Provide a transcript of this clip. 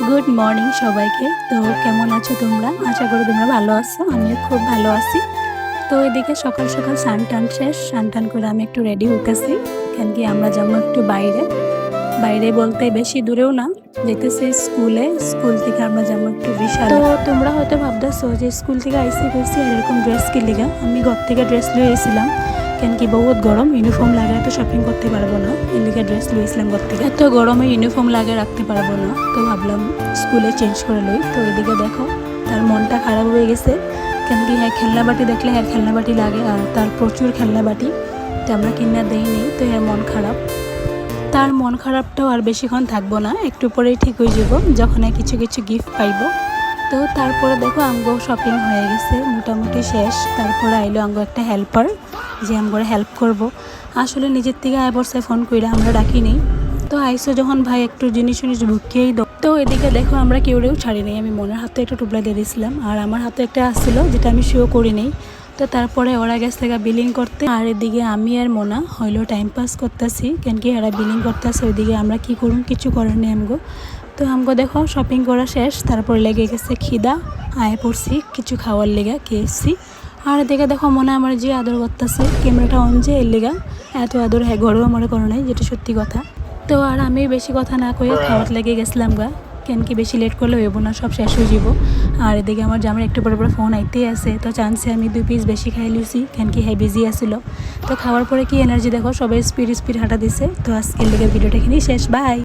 Good morning সবাইকে। তো কেমন আছো তোমরা? আশা করি তোমরা ভালো আছো, আমিও খুব ভালো আছি। তো এদিকে সকাল সকাল স্নান শেষ, স্নান করে আমি একটু রেডি হইতেছি। কেন কি আমরা যাবো একটু বাইরে, বাইরে বলতে বেশি দূরেও না, যেতেছি স্কুল থেকে আমরা যাবো একটু বিশাল। তো তোমরা হয়তো ভাবতেছো যে স্কুল থেকে আইসি করছি আর এরকম ড্রেস কি লিগা। আমি ঘর থেকে ড্রেস লিয়ে এসেছিলাম, কেন কি বহুত গরম, ইউনিফর্ম লাগে তো শপিং করতে পারবো না, এদিকে ড্রেস লইছিলাম ঘর থেকে। এত গরমে ইউনিফর্ম লাগে রাখতে পারবো না, তো ভাবলাম স্কুলে চেঞ্জ করে লই। তো এদিকে দেখো তার মনটা খারাপ হয়ে গেছে, কেন কি হ্যাঁ খেলনা বাটি দেখলে হ্যাঁ খেলনা বাটি লাগে, আর তার প্রচুর খেলনা বাটি, তো আমরা কিনা দেই নেই, তো এর মন খারাপ। তার মন খারাপটাও আর বেশিক্ষণ থাকবো না, একটু পরেই ঠিক হয়ে যাব যখন কিছু কিছু গিফট পাইবো। তো তারপরে দেখো আমগো শপিং হয়ে গেছে মোটামুটি শেষ। তারপরে আইলো আমগো একটা হেল্পার, যে আমগো হেল্প করব। আসলে নিজের থেকে আয় বর্ষায় ফোন কইরা আমরা ডাকি নেই। তো আইসো যখন ভাই একটু জিনিস ঢুকিয়েই দাও। তো এদিকে দেখো আমরা কেউ ছাড়ি নেই, আমি মনের হাতে একটা টুপলা দিয়ে দিয়েছিলাম, আর আমার হাতে একটা আসছিলো যেটা আমি শো করি নেই। তো তারপরে ওরা গেছে থেকে বিলিং করতে, আর এদিকে আমি আর মোনা হইলো টাইম পাস করতেছি, কেন কি এরা বিলিং করতেছে, ওইদিকে আমরা কি করুন, কিছু করার নেই আমগো। তো আমগো দেখো শপিং করা শেষ, তারপর লেগে গেছে খিদা, আয় পড়ছি কিছু খাওয়ার লেগা KFC। আর এদিকে দেখো মনে আমার যে আদর করতেছে, ক্যামেরাটা অন যে এর লেগা এত আদর হ্যাঁ ঘরেও মনে করো নাই, যেটা সত্যি কথা। তো আর আমি বেশি কথা না কয়ে খাওয়ার লেগে গেছিলাম গা, কেন কি বেশি লেট করলে হইব না, সব শেষ হয়ে যাব। আর এদিকে আমার জামার একটু পরে পরে ফোন আইতেই আছে, তো চান্সে আমি 2 পিস বেশি খাই লিছি, কেন কি হ্যাঁ বিজি আসিল। তো খাওয়ার পরে কি এনার্জি দেখো, সবাই স্পিড হাঁটা দিছে। তো আজকের লেগে ভিডিওটা এখানেই শেষ, বাই।